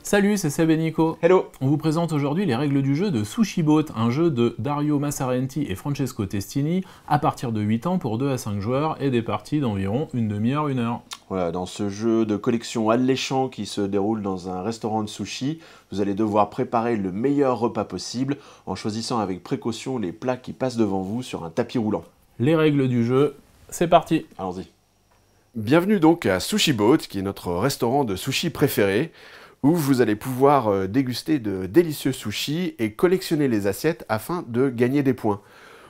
Salut, c'est Seb et Nico. Hello! On vous présente aujourd'hui les règles du jeu de Sushi Boat, un jeu de Dario Massarenti et Francesco Testini, à partir de 8 ans pour 2 à 5 joueurs et des parties d'environ une demi-heure, 1 heure. Voilà, dans ce jeu de collection alléchant qui se déroule dans un restaurant de sushi, vous allez devoir préparer le meilleur repas possible en choisissant avec précaution les plats qui passent devant vous sur un tapis roulant. Les règles du jeu, c'est parti! Allons-y. Bienvenue donc à Sushi Boat, qui est notre restaurant de sushi préféré, où vous allez pouvoir déguster de délicieux sushis et collectionner les assiettes afin de gagner des points.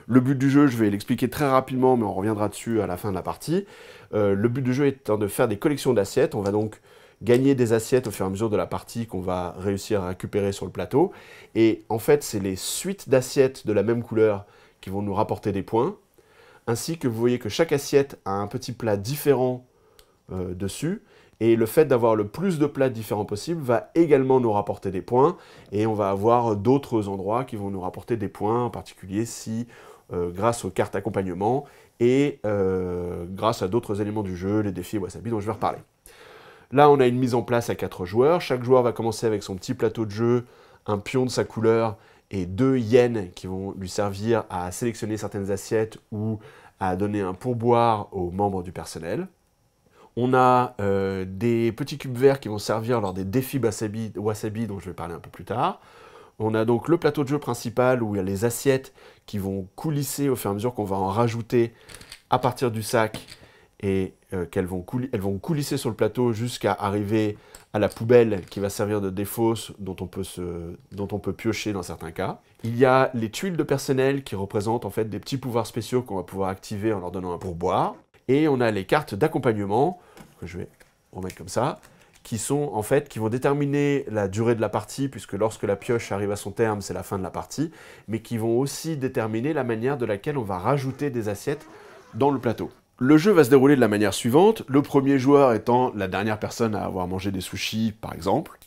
Le but du jeu, je vais l'expliquer très rapidement, mais on reviendra dessus à la fin de la partie. Le but du jeu étant de faire des collections d'assiettes. On va donc gagner des assiettes au fur et à mesure de la partie qu'on va réussir à récupérer sur le plateau. Et en fait, c'est les suites d'assiettes de la même couleur qui vont nous rapporter des points. Ainsi que vous voyez que chaque assiette a un petit plat différent dessus. Et le fait d'avoir le plus de plats différents possible va également nous rapporter des points. Et on va avoir d'autres endroits qui vont nous rapporter des points, en particulier si, grâce aux cartes accompagnement et grâce à d'autres éléments du jeu, les défis Wasabi dont je vais reparler. Là, on a une mise en place à 4 joueurs. Chaque joueur va commencer avec son petit plateau de jeu, un pion de sa couleur et 2 yens qui vont lui servir à sélectionner certaines assiettes ou à donner un pourboire aux membres du personnel. On a des petits cubes verts qui vont servir lors des défis Wasabi dont je vais parler un peu plus tard. On a donc le plateau de jeu principal où il y a les assiettes qui vont coulisser au fur et à mesure qu'on va en rajouter à partir du sac et elles vont coulisser sur le plateau jusqu'à arriver à la poubelle qui va servir de défausse dont on peut piocher dans certains cas. Il y a les tuiles de personnel qui représentent en fait des petits pouvoirs spéciaux qu'on va pouvoir activer en leur donnant un pourboire. Et on a les cartes d'accompagnement, que je vais remettre comme ça, qui vont déterminer la durée de la partie, puisque lorsque la pioche arrive à son terme, c'est la fin de la partie, mais qui vont aussi déterminer la manière de laquelle on va rajouter des assiettes dans le plateau. Le jeu va se dérouler de la manière suivante, le premier joueur étant la dernière personne à avoir mangé des sushis, par exemple.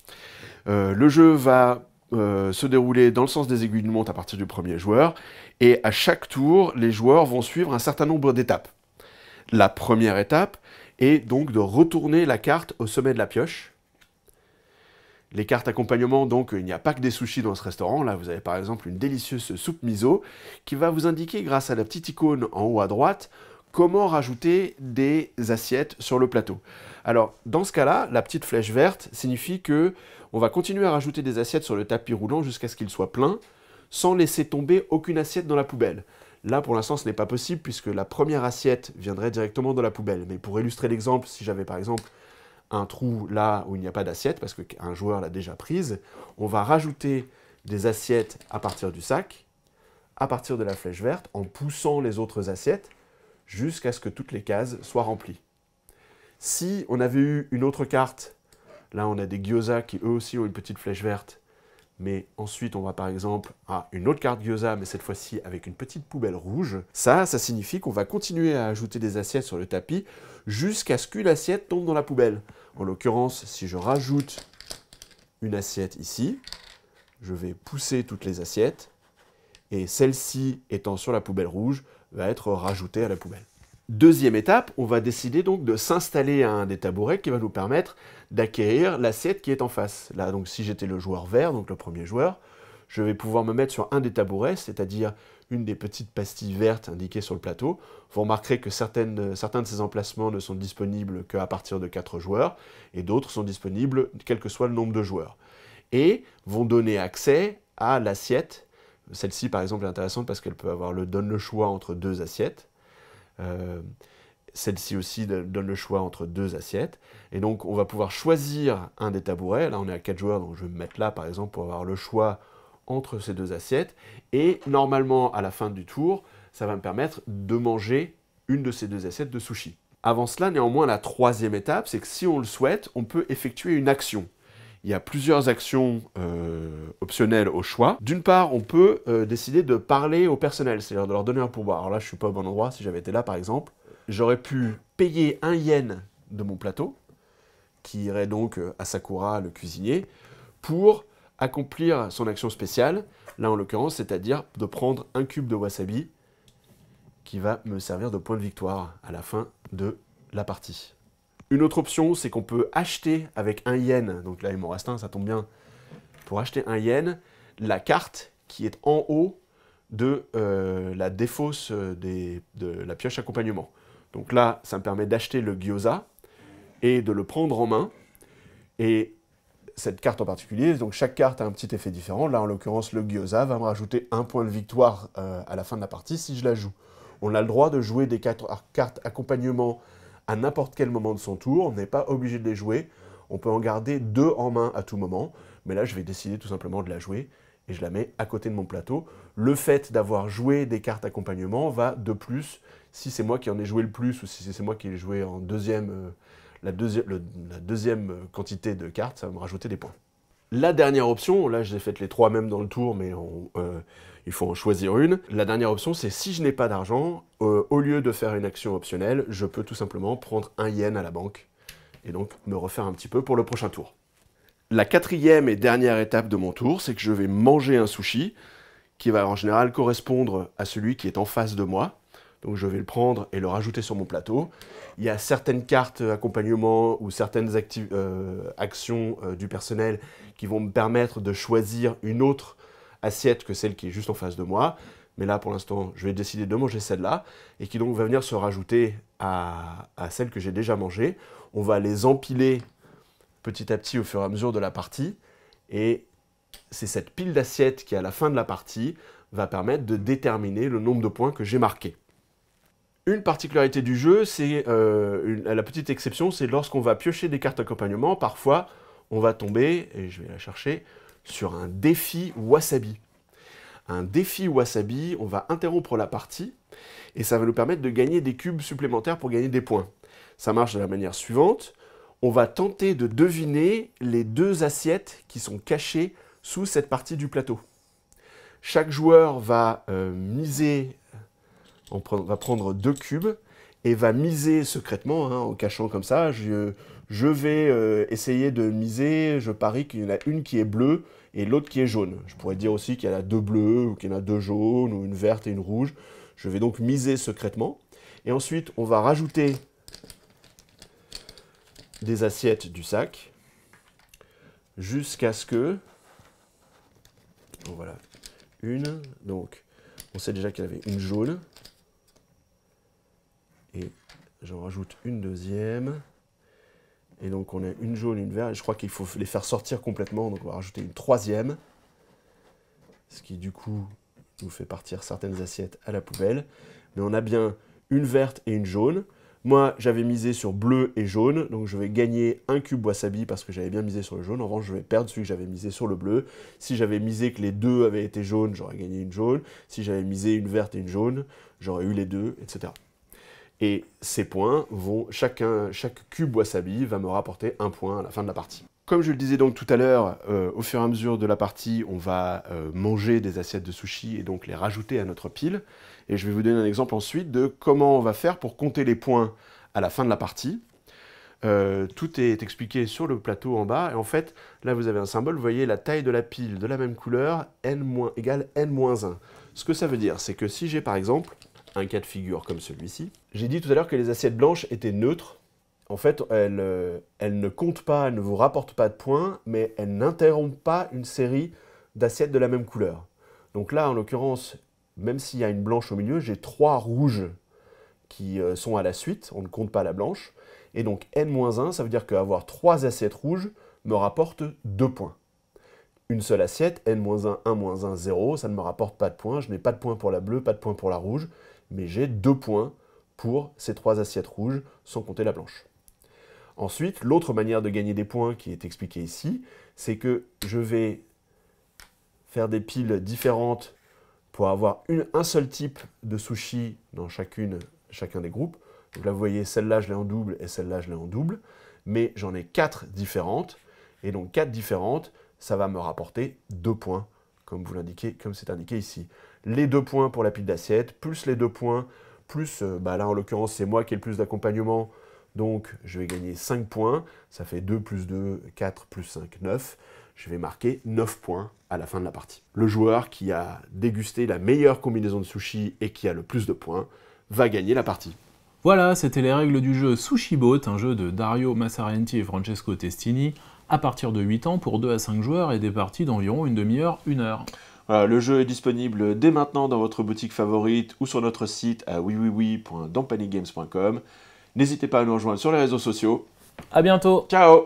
Le jeu va se dérouler dans le sens des aiguilles d'une montre à partir du premier joueur, et à chaque tour, les joueurs vont suivre un certain nombre d'étapes. La première étape est donc de retourner la carte au sommet de la pioche. Les cartes accompagnement, donc il n'y a pas que des sushis dans ce restaurant. Là, vous avez par exemple une délicieuse soupe miso qui va vous indiquer, grâce à la petite icône en haut à droite, comment rajouter des assiettes sur le plateau. Alors, dans ce cas-là, la petite flèche verte signifie que on va continuer à rajouter des assiettes sur le tapis roulant jusqu'à ce qu'il soit plein, sans laisser tomber aucune assiette dans la poubelle. Là, pour l'instant, ce n'est pas possible puisque la première assiette viendrait directement dans la poubelle. Mais pour illustrer l'exemple, si j'avais par exemple un trou là où il n'y a pas d'assiette, parce qu'un joueur l'a déjà prise, on va rajouter des assiettes à partir du sac, à partir de la flèche verte, en poussant les autres assiettes jusqu'à ce que toutes les cases soient remplies. Si on avait eu une autre carte, là on a des gyoza qui eux aussi ont une petite flèche verte, mais ensuite on va par exemple à une autre carte gyoza, mais cette fois-ci avec une petite poubelle rouge. Ça signifie qu'on va continuer à ajouter des assiettes sur le tapis jusqu'à ce qu'une assiette tombe dans la poubelle. En l'occurrence, si je rajoute une assiette ici, je vais pousser toutes les assiettes, et celle-ci étant sur la poubelle rouge, va être rajoutée à la poubelle. Deuxième étape, on va décider donc de s'installer à un des tabourets qui va nous permettre d'acquérir l'assiette qui est en face. Là, donc, si j'étais le joueur vert, donc le premier joueur, je vais pouvoir me mettre sur un des tabourets, c'est-à-dire une des petites pastilles vertes indiquées sur le plateau. Vous remarquerez que certains de ces emplacements ne sont disponibles qu'à partir de 4 joueurs, et d'autres sont disponibles quel que soit le nombre de joueurs. Et vont donner accès à l'assiette. Celle-ci, par exemple, est intéressante parce qu'elle donne le choix entre 2 assiettes. Celle-ci aussi donne le choix entre 2 assiettes. Et donc, on va pouvoir choisir un des tabourets. Là, on est à 4 joueurs, donc je vais me mettre là, par exemple, pour avoir le choix entre ces 2 assiettes. Et normalement, à la fin du tour, ça va me permettre de manger une de ces 2 assiettes de sushi. Avant cela, néanmoins, la troisième étape, c'est que si on le souhaite, on peut effectuer une action. Il y a plusieurs actions optionnelles au choix. D'une part, on peut décider de parler au personnel, c'est-à-dire de leur donner un pourboire. Alors là, je ne suis pas au bon endroit. Si j'avais été là, par exemple, j'aurais pu payer 1 yen de mon plateau, qui irait donc à Sakura, le cuisinier, pour accomplir son action spéciale. Là, en l'occurrence, c'est-à-dire de prendre un cube de wasabi qui va me servir de point de victoire à la fin de la partie. Une autre option, c'est qu'on peut acheter avec 1 yen, donc là il m'en reste un, ça tombe bien, pour acheter 1 yen, la carte qui est en haut de la défausse de la pioche accompagnement. Donc là, ça me permet d'acheter le gyoza et de le prendre en main. Et cette carte en particulier, donc chaque carte a un petit effet différent. Là, en l'occurrence, le gyoza va me rajouter 1 point de victoire à la fin de la partie si je la joue. On a le droit de jouer des cartes accompagnement à n'importe quel moment de son tour. On n'est pas obligé de les jouer. On peut en garder 2 en main à tout moment. Mais là, je vais décider tout simplement de la jouer et je la mets à côté de mon plateau. Le fait d'avoir joué des cartes accompagnement va de plus, si c'est moi qui en ai joué le plus ou si c'est moi qui ai joué en la deuxième quantité de cartes, ça va me rajouter des points. La dernière option, là j'ai fait les 3 mêmes dans le tour, mais il faut en choisir une. La dernière option, c'est si je n'ai pas d'argent, au lieu de faire une action optionnelle, je peux tout simplement prendre 1 yen à la banque et donc me refaire un petit peu pour le prochain tour. La 4e et dernière étape de mon tour, c'est que je vais manger un sushi qui va en général correspondre à celui qui est en face de moi. Donc je vais le prendre et le rajouter sur mon plateau. Il y a certaines cartes accompagnement ou certaines actions du personnel qui vont me permettre de choisir une autre assiette que celle qui est juste en face de moi. Mais là, pour l'instant, je vais décider de manger celle-là et qui donc va venir se rajouter à celle que j'ai déjà mangée. On va les empiler petit à petit au fur et à mesure de la partie. Et c'est cette pile d'assiettes qui, à la fin de la partie, va permettre de déterminer le nombre de points que j'ai marqués. Une particularité du jeu, c'est la petite exception, c'est lorsqu'on va piocher des cartes accompagnement, parfois on va tomber, et je vais la chercher, sur un défi wasabi. Un défi wasabi, on va interrompre la partie, et ça va nous permettre de gagner des cubes supplémentaires pour gagner des points. Ça marche de la manière suivante, on va tenter de deviner les 2 assiettes qui sont cachées sous cette partie du plateau. Chaque joueur va miser, va prendre 2 cubes et va miser secrètement, hein, en cachant comme ça. Je vais essayer de miser, je parie qu'il y en a une qui est bleue et l'autre qui est jaune. Je pourrais dire aussi qu'il y en a 2 bleus, ou qu'il y en a 2 jaunes, ou une verte et une rouge. Je vais donc miser secrètement. Et ensuite, on va rajouter des assiettes du sac jusqu'à ce que... Bon, voilà, une. Donc, on sait déjà qu'il y avait une jaune. Et j'en rajoute une deuxième. Et donc on a une jaune, une verte. Et je crois qu'il faut les faire sortir complètement. Donc on va rajouter une 3e. Ce qui du coup nous fait partir certaines assiettes à la poubelle. Mais on a bien une verte et une jaune. Moi j'avais misé sur bleu et jaune. Donc je vais gagner un cube wasabi parce que j'avais bien misé sur le jaune. En revanche je vais perdre celui que j'avais misé sur le bleu. Si j'avais misé que les 2 avaient été jaunes, j'aurais gagné une jaune. Si j'avais misé une verte et une jaune, j'aurais eu les 2, etc. Et ces points vont, chaque cube wasabi va me rapporter 1 point à la fin de la partie. Comme je le disais donc tout à l'heure, au fur et à mesure de la partie, on va manger des assiettes de sushi et donc les rajouter à notre pile. Et je vais vous donner un exemple ensuite de comment on va faire pour compter les points à la fin de la partie. Tout est expliqué sur le plateau en bas. Et en fait, là vous avez un symbole, vous voyez la taille de la pile de la même couleur, égale n-1. Ce que ça veut dire, c'est que si j'ai par exemple un cas de figure comme celui-ci. J'ai dit tout à l'heure que les assiettes blanches étaient neutres. En fait, elles ne comptent pas, elles ne vous rapportent pas de points, mais elles n'interrompent pas une série d'assiettes de la même couleur. Donc là, en l'occurrence, même s'il y a une blanche au milieu, j'ai 3 rouges qui sont à la suite, on ne compte pas la blanche. Et donc n-1, ça veut dire qu'avoir 3 assiettes rouges me rapporte 2 points. Une seule assiette, n-1, 1-1, 0, ça ne me rapporte pas de points. Je n'ai pas de points pour la bleue, pas de points pour la rouge, mais j'ai 2 points pour ces 3 assiettes rouges, sans compter la blanche. Ensuite, l'autre manière de gagner des points qui est expliquée ici, c'est que je vais faire des piles différentes pour avoir un seul type de sushi dans chacun des groupes. Donc là, vous voyez, celle-là, je l'ai en double et celle-là, je l'ai en double. Mais j'en ai 4 différentes. Et donc 4 différentes, ça va me rapporter 2 points, comme c'est indiqué ici. Les 2 points pour la pile d'assiettes, plus les 2 points, plus, là en l'occurrence c'est moi qui ai le plus d'accompagnement, donc je vais gagner 5 points, ça fait 2 plus 2, 4 plus 5, 9. Je vais marquer 9 points à la fin de la partie. Le joueur qui a dégusté la meilleure combinaison de sushi et qui a le plus de points va gagner la partie. Voilà, c'était les règles du jeu Sushi Boat, un jeu de Dario Massarenti et Francesco Testini, à partir de 8 ans pour 2 à 5 joueurs et des parties d'environ une demi-heure, 1 heure. Voilà, le jeu est disponible dès maintenant dans votre boutique favorite ou sur notre site à wiwiwi.dompanygames.com. N'hésitez pas à nous rejoindre sur les réseaux sociaux. À bientôt! Ciao!